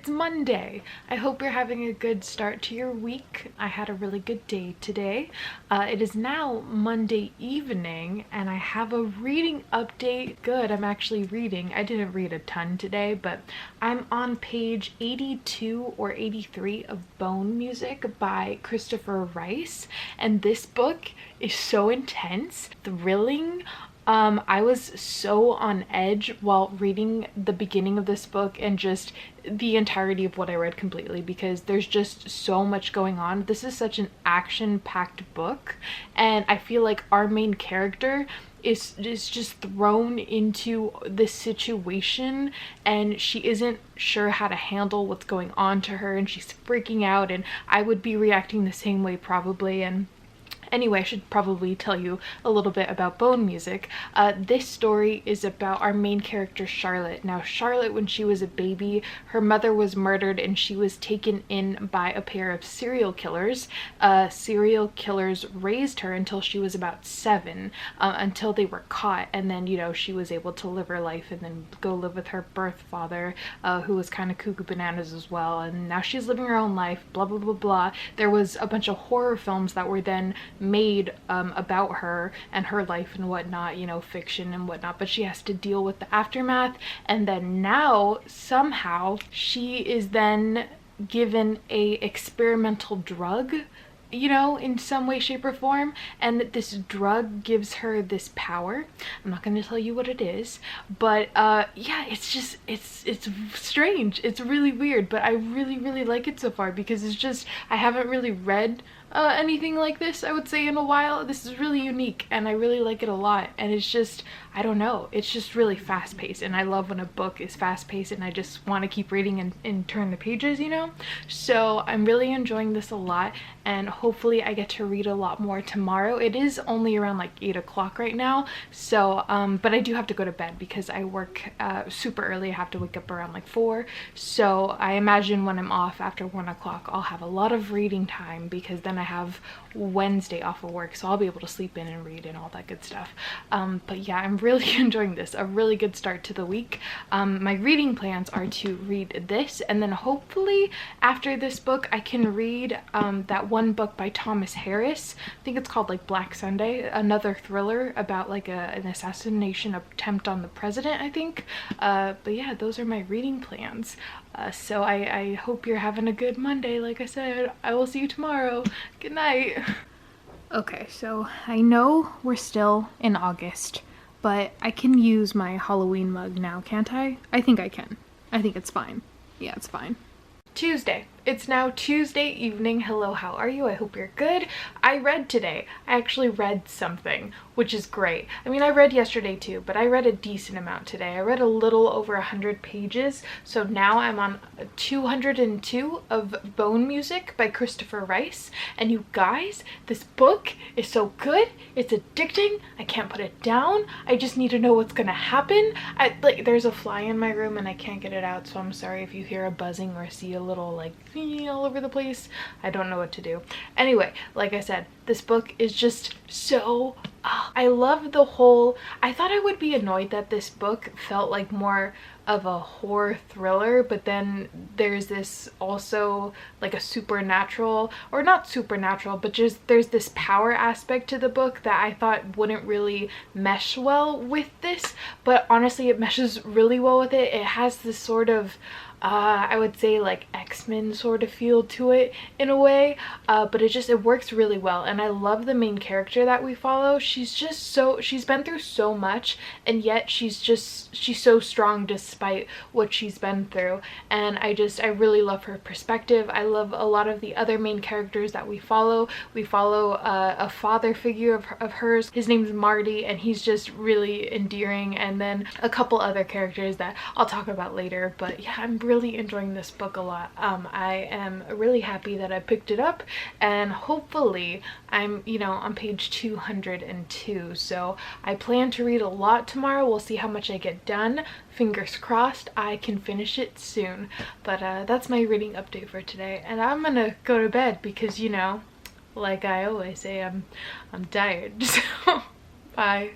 It's Monday. I hope you're having a good start to your week. I had a really good day today. It is now Monday evening and I have a reading update. Good, I'm actually reading. I didn't read a ton today, but I'm on page 82 or 83 of Bone Music by Christopher Rice, and this book is so intense, thrilling. I was so on edge while reading the beginning of this book and just the entirety of what I read completely, because there's just so much going on. This is such an action-packed book, and I feel like our main character is just thrown into this situation and she isn't sure how to handle what's going on to her, and she's freaking out, and I would be reacting the same way probably. And anyway, I should probably tell you a little bit about Bone Music. This story is about our main character, Charlotte. Now, Charlotte, when she was a baby, her mother was murdered and she was taken in by a pair of serial killers. Serial killers raised her until she was about 7, until they were caught, and then, you know, she was able to live her life and then go live with her birth father, who was kind of cuckoo bananas as well, and now she's living her own life, blah blah blah blah. There was a bunch of horror films that were then made about her and her life and whatnot, you know, fiction and whatnot, but she has to deal with the aftermath. And then now somehow she is then given a experimental drug, you know, in some way, shape, or form, and this drug gives her this power. I'm not going to tell you what it is, but yeah, it's just, it's strange. It's really weird, but I really like it so far, because it's just, I haven't really read anything like this, I would say, in a while. This is really unique and I really like it a lot, and it's just, I don't know, it's just really fast-paced, and I love when a book is fast-paced and I just want to keep reading and turn the pages, you know. So I'm really enjoying this a lot, and hopefully I get to read a lot more tomorrow. It is only around like 8 o'clock right now, so but I do have to go to bed because I work super early. I have to wake up around like 4, so I imagine when I'm off after 1 o'clock I'll have a lot of reading time, because then I have Wednesday off of work, so I'll be able to sleep in and read and all that good stuff. But yeah, I'm really enjoying this. A really good start to the week. My reading plans are to read this, and then hopefully after this book I can read that one book by Thomas Harris. I think it's called like Black Sunday, another thriller about like an assassination attempt on the president, I think. But yeah, those are my reading plans. So I hope you're having a good Monday. Like I said, I will see you tomorrow. Good night. Okay, so I know we're still in August, but I can use my Halloween mug now, can't I? I think I can. I think it's fine. Yeah, it's fine. Tuesday. It's now Tuesday evening. Hello, how are you? I hope you're good. I read today. I actually read something, which is great. I mean, I read yesterday too, but I read a decent amount today. I read a little over 100 pages, so now I'm on 202 of Bone Music by Christopher Rice. And you guys, this book is so good. It's addicting. I can't put it down. I just need to know what's gonna happen. There's a fly in my room and I can't get it out, so I'm sorry if you hear a buzzing or see a little like all over the place. I don't know what to do. Anyway, like I said, this book is just so I love the whole, I thought I would be annoyed that this book felt like more of a horror thriller, but then there's this also like a supernatural, or not supernatural, but just there's this power aspect to the book that I thought wouldn't really mesh well with this, but honestly it meshes really well with it. It has this sort of I would say like X-Men sort of feel to it in a way, but it works really well. And I love the main character that we follow. She's just so, she's been through so much, and yet she's so strong despite what she's been through. And I really love her perspective. I love a lot of the other main characters that we follow. We follow a father figure of hers. His name's Marty, and he's just really endearing, and then a couple other characters that I'll talk about later. But yeah, I'm really enjoying this book a lot. I am really happy that I picked it up, and hopefully I'm, you know, on page 202, so I plan to read a lot tomorrow. We'll see how much I get done. Fingers crossed I can finish it soon. But that's my reading update for today, and I'm gonna go to bed because, you know, like I always say, I'm tired. So bye.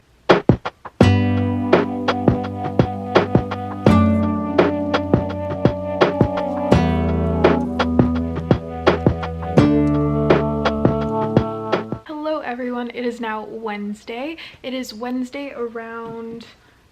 is now Wednesday. It is Wednesday around,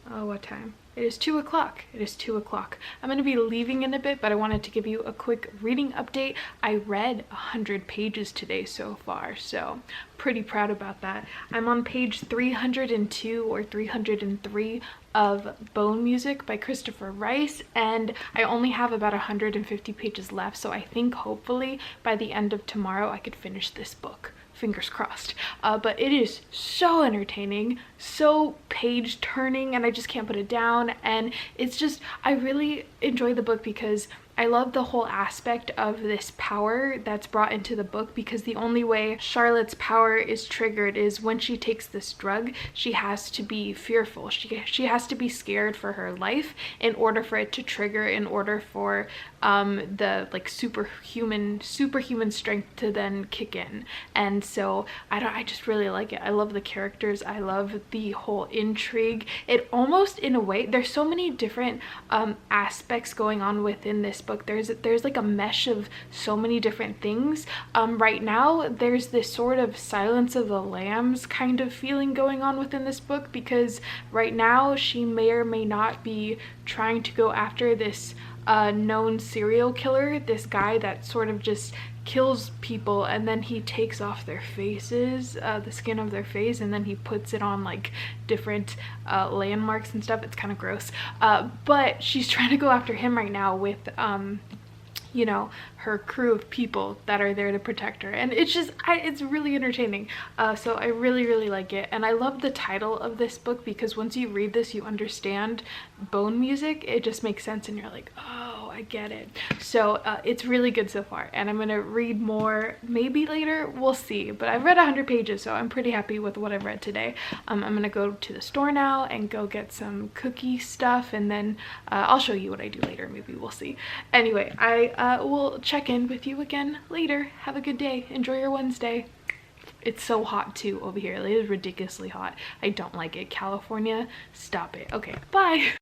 what time? It is 2 o'clock. It is 2 o'clock. I'm going to be leaving in a bit, but I wanted to give you a quick reading update. I read 100 pages today so far, so pretty proud about that. I'm on page 302 or 303 of Bone Music by Christopher Rice, and I only have about 150 pages left, so I think hopefully by the end of tomorrow I could finish this book. Fingers crossed. But it is so entertaining, so page turning, and I just can't put it down. And it's just, I really enjoy the book because I love the whole aspect of this power that's brought into the book, because the only way Charlotte's power is triggered is when she takes this drug. She has to be fearful. She has to be scared for her life in order for it to trigger, in order for the like superhuman strength to then kick in. And so I just really like it. I love the characters. I love the whole intrigue. It almost, in a way, there's so many different aspects going on within this book. There's like a mesh of so many different things. Right now there's this sort of Silence of the Lambs kind of feeling going on within this book, because right now she may or may not be trying to go after this known serial killer, this guy that sort of just kills people and then he takes off their faces, the skin of their face, and then he puts it on like different landmarks and stuff. It's kind of gross, but she's trying to go after him right now with you know, her crew of people that are there to protect her, and it's just it's really entertaining. So I really like it, and I love the title of this book, because once you read this you understand Bone Music. It just makes sense and you're like, oh, I get it. So it's really good so far, and I'm gonna read more maybe later, we'll see, but I've read 100 pages, so I'm pretty happy with what I've read today. I'm gonna go to the store now and go get some cookie stuff, and then I'll show you what I do later. Maybe we'll see. Anyway, I will check in with you again later. Have a good day. Enjoy your Wednesday. It's so hot too over here. It is ridiculously hot. I don't like it. California, stop it. Okay, bye.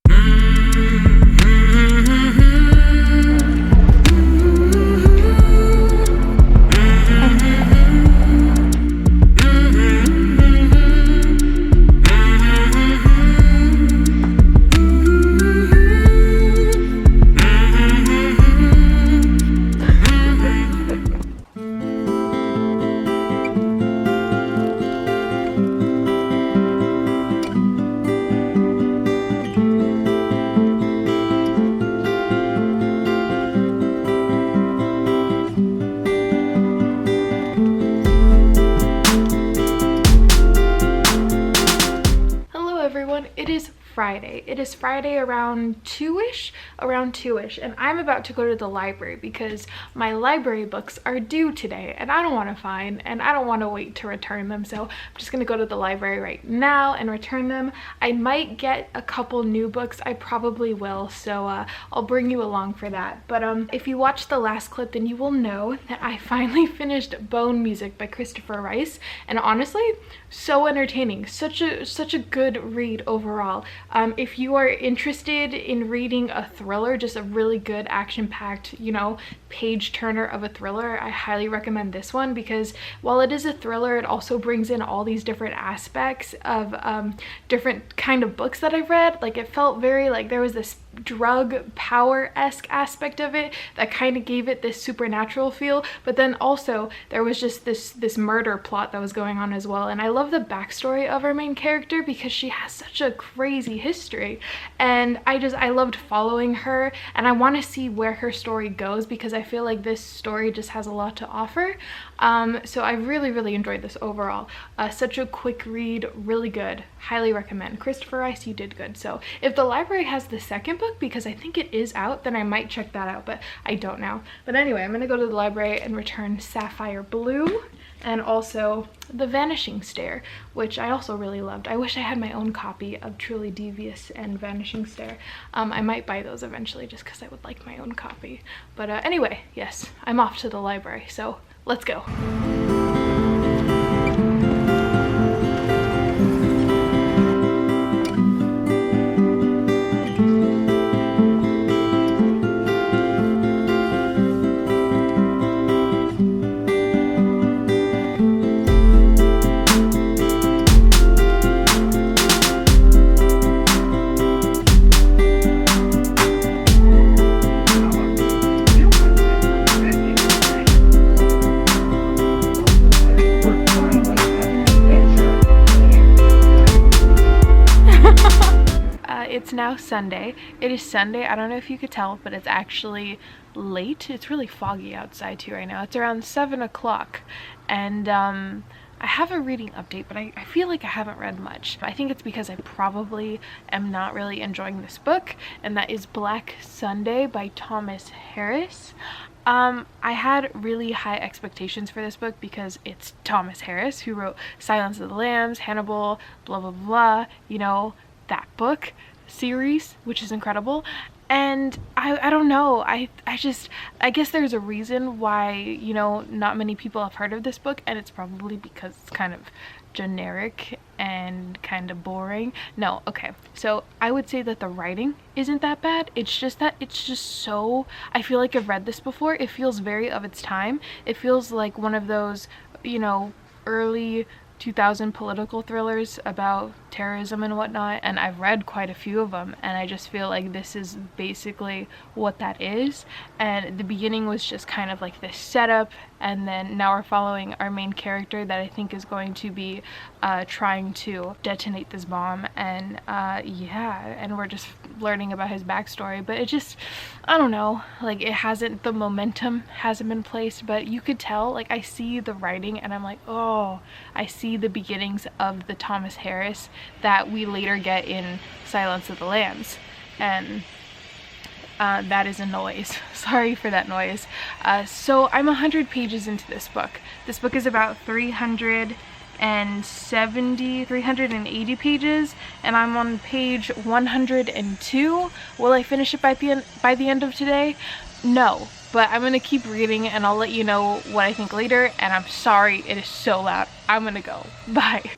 It is Friday. It is Friday around 2ish, and I'm about to go to the library because my library books are due today, and I don't want to find, and I don't want to wait to return them, so I'm just gonna go to the library right now and return them. I might get a couple new books. I probably will, so I'll bring you along for that. But if you watched the last clip, then you will know that I finally finished Bone Music by Christopher Rice, and honestly, so entertaining. Such a good read overall. If you are interested in reading a thriller, just a really good action-packed, you know, page turner of a thriller, I highly recommend this one, because while it is a thriller, it also brings in all these different aspects of different kind of books that I've read. Like, it felt very like there was this drug power-esque aspect of it that kind of gave it this supernatural feel, but then also there was just this murder plot that was going on as well. And I love the backstory of our main character because she has such a crazy history, and I loved following her, and I want to see where her story goes because I feel like this story just has a lot to offer. So I really enjoyed this overall. Such a quick read, really good. Highly recommend. Christopher Rice, you did good. So if the library has the second book, because I think it is out, then I might check that out, but I don't know. But anyway, I'm gonna go to the library and return Sapphire Blue and also The Vanishing Stare, which I also really loved. I wish I had my own copy of Truly Devious and Vanishing Stare. I might buy those eventually just because I would like my own copy. But anyway, yes, I'm off to the library, so let's go. now Sunday. It is Sunday. I don't know if you could tell, but it's actually late. It's really foggy outside too right now. It's around 7 o'clock. And I have a reading update, but I feel like I haven't read much. I think it's because I probably am not really enjoying this book, and that is Black Sunday by Thomas Harris. I had really high expectations for this book because it's Thomas Harris, who wrote Silence of the Lambs, Hannibal, blah blah blah, you know, that book series, which is incredible. And I don't know, I guess there's a reason why, you know, not many people have heard of this book, and it's probably because it's kind of generic and kind of boring. No, okay, so I would say that the writing isn't that bad. It's just that it's just so, I feel like I've read this before. It feels very of its time. It feels like one of those, you know, early 2000 political thrillers about terrorism and whatnot, and I've read quite a few of them, and I just feel like this is basically what that is. And the beginning was just kind of like this setup, and then now we're following our main character that I think is going to be trying to detonate this bomb, and yeah, and we're just learning about his backstory. But it just, I don't know, like the momentum hasn't been placed, but you could tell, like I see the writing and I'm like, oh, I see the beginnings of the Thomas Harris that we later get in Silence of the Lambs. And that is a noise. Sorry for that noise. So I'm 100 pages into this book. This book is about 380 pages, and I'm on page 102. Will I finish it by the end of today? No, but I'm gonna keep reading and I'll let you know what I think later. And I'm sorry it is so loud. I'm gonna go. Bye.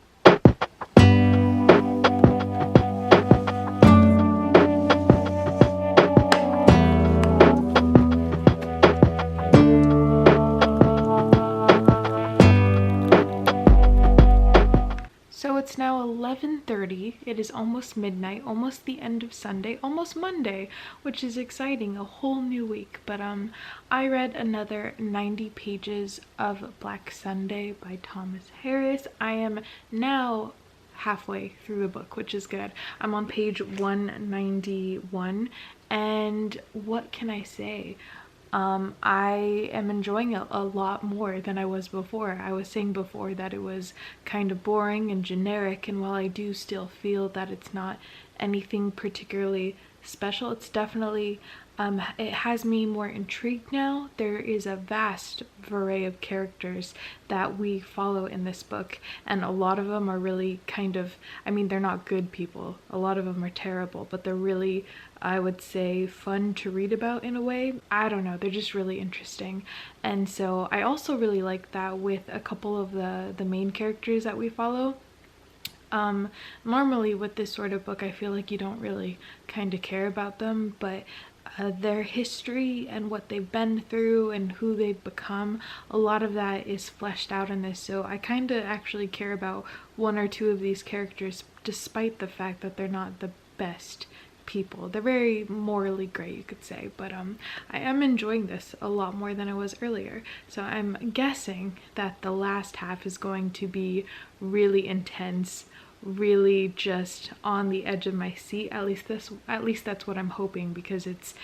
So it's now 11:30. It is almost midnight, almost the end of Sunday, almost Monday, which is exciting, a whole new week. But I read another 90 pages of Black Sunday by Thomas Harris. I am now halfway through the book, which is good. I'm on page 191, and what can I say? I am enjoying it a lot more than I was before. I was saying before that it was kind of boring and generic, and while I do still feel that it's not anything particularly special, it's definitely, it has me more intrigued now. There is a vast array of characters that we follow in this book, and a lot of them are really kind of, I mean, they're not good people. A lot of them are terrible, but they're really, I would say, fun to read about in a way. I don't know, they're just really interesting. And so I also really like that with a couple of the main characters that we follow. Normally with this sort of book, I feel like you don't really kind of care about them, but their history and what they've been through and who they've become, a lot of that is fleshed out in this. So I kind of actually care about one or two of these characters, despite the fact that they're not the best people. They're very morally gray, you could say, but I am enjoying this a lot more than I was earlier. So I'm guessing that the last half is going to be really intense, really just on the edge of my seat. At least that's what I'm hoping, because it's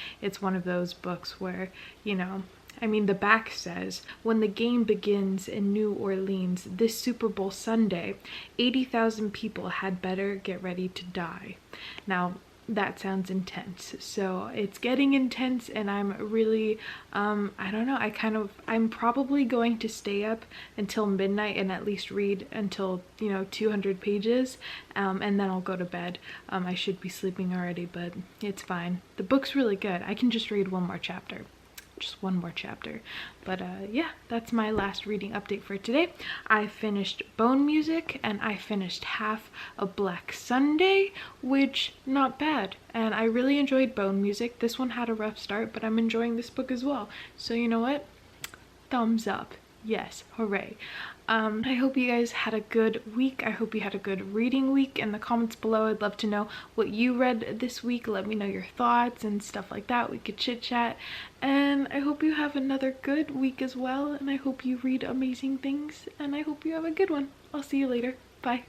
one of those books where, you know, I mean, the back says, when the game begins in New Orleans this Super Bowl Sunday, 80,000 people had better get ready to die. Now that sounds intense, so it's getting intense, and I'm really I don't know, I'm probably going to stay up until midnight and at least read until, you know, 200 pages, and then I'll go to bed. I should be sleeping already, but it's fine. The book's really good. I can just read one more chapter. Just one more chapter. But yeah, that's my last reading update for today. I finished Bone Music, and I finished half of Black Sunday, which, not bad. And I really enjoyed Bone Music. This one had a rough start, but I'm enjoying this book as well. So you know what? Thumbs up. Yes, hooray. I hope you guys had a good week. I hope you had a good reading week. In the comments below, I'd love to know what you read this week. Let me know your thoughts and stuff like that. We could chit chat. And I hope you have another good week as well. And I hope you read amazing things. And I hope you have a good one. I'll see you later. Bye.